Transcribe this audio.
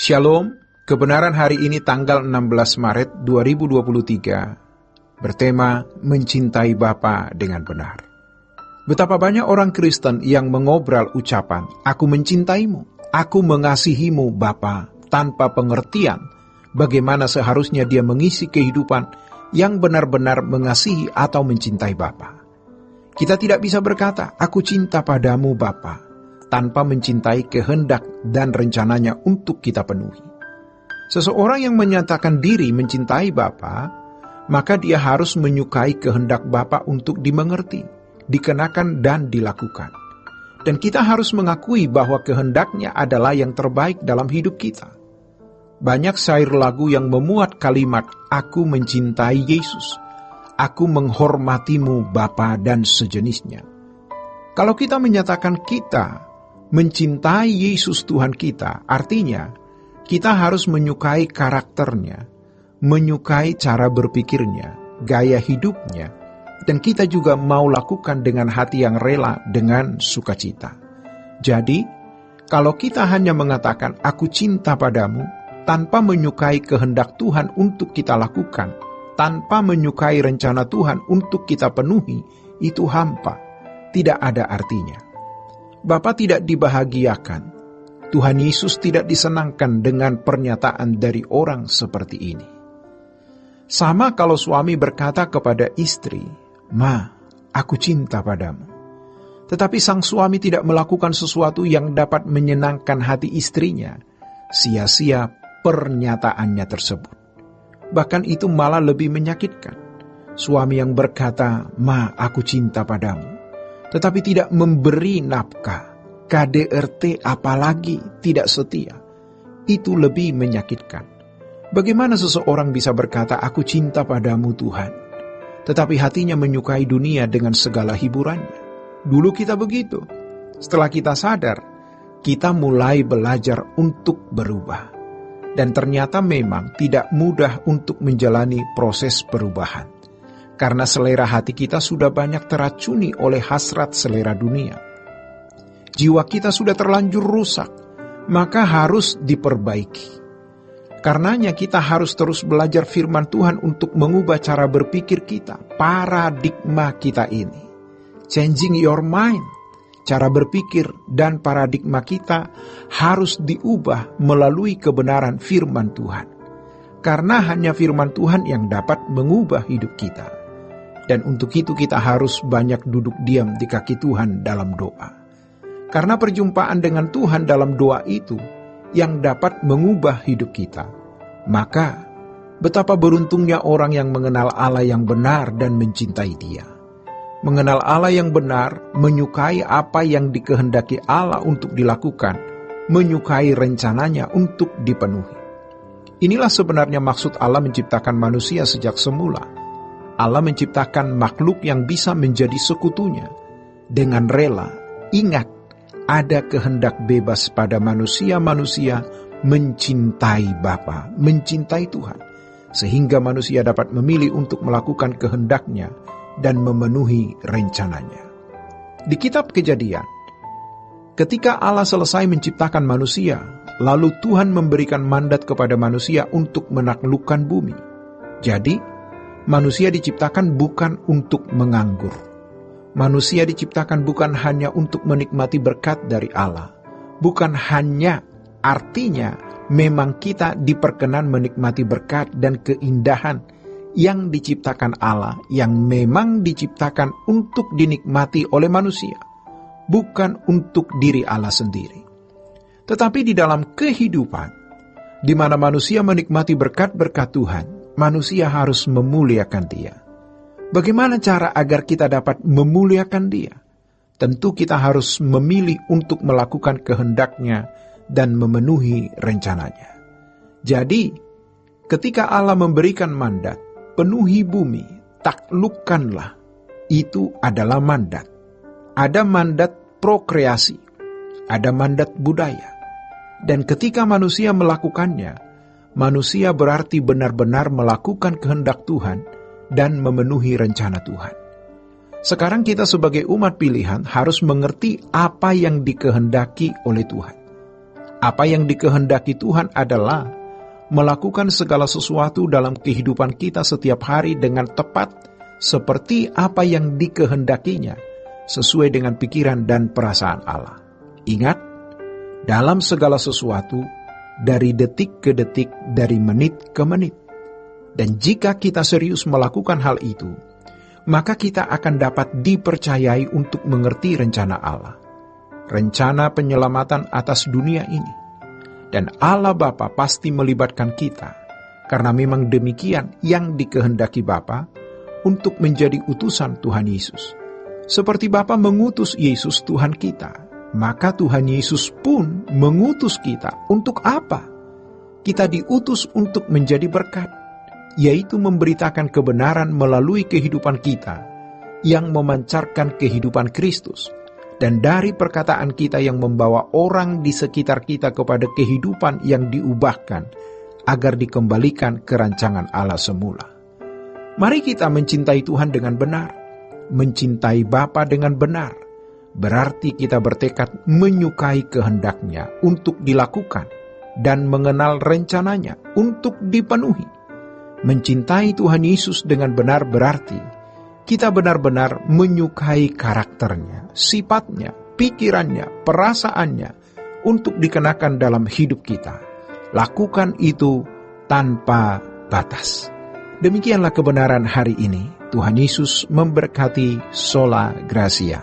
Shalom, kebenaran hari ini tanggal 16 Maret 2023 bertema mencintai Bapa dengan benar. Betapa banyak orang Kristen yang mengobral ucapan, "Aku mencintaimu, aku mengasihimu Bapa," tanpa pengertian bagaimana seharusnya dia mengisi kehidupan yang benar-benar mengasihi atau mencintai Bapa. Kita tidak bisa berkata, "Aku cinta padamu Bapa," tanpa mencintai kehendak dan rencananya untuk kita penuhi. Seseorang yang menyatakan diri mencintai Bapa, maka dia harus menyukai kehendak Bapa untuk dimengerti, dikenakan dan dilakukan. Dan kita harus mengakui bahwa kehendaknya adalah yang terbaik dalam hidup kita. Banyak syair lagu yang memuat kalimat, "Aku mencintai Yesus, aku menghormatimu Bapa," dan sejenisnya. Kalau kita menyatakan kita mencintai Yesus Tuhan kita, artinya kita harus menyukai karakternya, menyukai cara berpikirnya, gaya hidupnya, dan kita juga mau lakukan dengan hati yang rela dengan sukacita. Jadi, kalau kita hanya mengatakan, "Aku cinta padamu," tanpa menyukai kehendak Tuhan untuk kita lakukan, tanpa menyukai rencana Tuhan untuk kita penuhi, itu hampa, tidak ada artinya. Bapa tidak dibahagiakan, Tuhan Yesus tidak disenangkan dengan pernyataan dari orang seperti ini. Sama kalau suami berkata kepada istri, "Ma, aku cinta padamu." Tetapi sang suami tidak melakukan sesuatu yang dapat menyenangkan hati istrinya, sia-sia pernyataannya tersebut. Bahkan itu malah lebih menyakitkan. Suami yang berkata, "Ma, aku cinta padamu," tetapi tidak memberi nafkah, KDRT apalagi tidak setia, itu lebih menyakitkan. Bagaimana seseorang bisa berkata, "Aku cinta padamu Tuhan," tetapi hatinya menyukai dunia dengan segala hiburannya? Dulu kita begitu. Setelah kita sadar, kita mulai belajar untuk berubah. Dan ternyata memang tidak mudah untuk menjalani proses perubahan. Karena selera hati kita sudah banyak teracuni oleh hasrat selera dunia. Jiwa kita sudah terlanjur rusak, maka harus diperbaiki. Karenanya kita harus terus belajar firman Tuhan untuk mengubah cara berpikir kita, paradigma kita ini. Changing your mind, cara berpikir dan paradigma kita harus diubah melalui kebenaran firman Tuhan. Karena hanya firman Tuhan yang dapat mengubah hidup kita. Dan untuk itu kita harus banyak duduk diam di kaki Tuhan dalam doa. Karena perjumpaan dengan Tuhan dalam doa itu yang dapat mengubah hidup kita. Maka betapa beruntungnya orang yang mengenal Allah yang benar dan mencintai Dia. Mengenal Allah yang benar, menyukai apa yang dikehendaki Allah untuk dilakukan, menyukai rencananya untuk dipenuhi. Inilah sebenarnya maksud Allah menciptakan manusia sejak semula. Allah menciptakan makhluk yang bisa menjadi sekutunya dengan rela. Ingat, ada kehendak bebas pada manusia-manusia mencintai Bapa, mencintai Tuhan, sehingga manusia dapat memilih untuk melakukan kehendaknya dan memenuhi rencananya. Di kitab Kejadian, ketika Allah selesai menciptakan manusia, lalu Tuhan memberikan mandat kepada manusia untuk menaklukkan bumi. Jadi, manusia diciptakan bukan untuk menganggur. Manusia diciptakan bukan hanya untuk menikmati berkat dari Allah. Bukan hanya artinya memang kita diperkenan menikmati berkat dan keindahan yang diciptakan Allah, yang memang diciptakan untuk dinikmati oleh manusia, bukan untuk diri Allah sendiri. Tetapi di dalam kehidupan, di mana manusia menikmati berkat-berkat Tuhan, manusia harus memuliakan Dia. Bagaimana cara agar kita dapat memuliakan Dia? Tentu kita harus memilih untuk melakukan kehendak-Nya dan memenuhi rencananya. Jadi, ketika Allah memberikan mandat, penuhi bumi, taklukkanlah, itu adalah mandat. Ada mandat prokreasi, ada mandat budaya. Dan ketika manusia melakukannya, manusia berarti benar-benar melakukan kehendak Tuhan dan memenuhi rencana Tuhan. Sekarang kita sebagai umat pilihan harus mengerti apa yang dikehendaki oleh Tuhan. Apa yang dikehendaki Tuhan adalah melakukan segala sesuatu dalam kehidupan kita setiap hari dengan tepat, seperti apa yang dikehendakinya, sesuai dengan pikiran dan perasaan Allah. Ingat, dalam segala sesuatu, dari detik ke detik, dari menit ke menit. Dan jika kita serius melakukan hal itu, maka kita akan dapat dipercayai untuk mengerti rencana Allah, rencana penyelamatan atas dunia ini. Dan Allah Bapa pasti melibatkan kita, karena memang demikian yang dikehendaki Bapa untuk menjadi utusan Tuhan Yesus. Seperti Bapa mengutus Yesus Tuhan kita, maka Tuhan Yesus pun mengutus kita. Untuk apa? Kita diutus untuk menjadi berkat, yaitu memberitakan kebenaran melalui kehidupan kita, yang memancarkan kehidupan Kristus. Dan dari perkataan kita yang membawa orang di sekitar kita kepada kehidupan yang diubahkan, agar dikembalikan ke rancangan Allah semula. Mari kita mencintai Tuhan dengan benar, mencintai Bapa dengan benar. Berarti kita bertekad menyukai kehendaknya untuk dilakukan, dan mengenal rencananya untuk dipenuhi. Mencintai Tuhan Yesus dengan benar berarti kita benar-benar menyukai karakternya, sifatnya, pikirannya, perasaannya untuk dikenakan dalam hidup kita. Lakukan itu tanpa batas. Demikianlah kebenaran hari ini. Tuhan Yesus memberkati. Sola Gracia.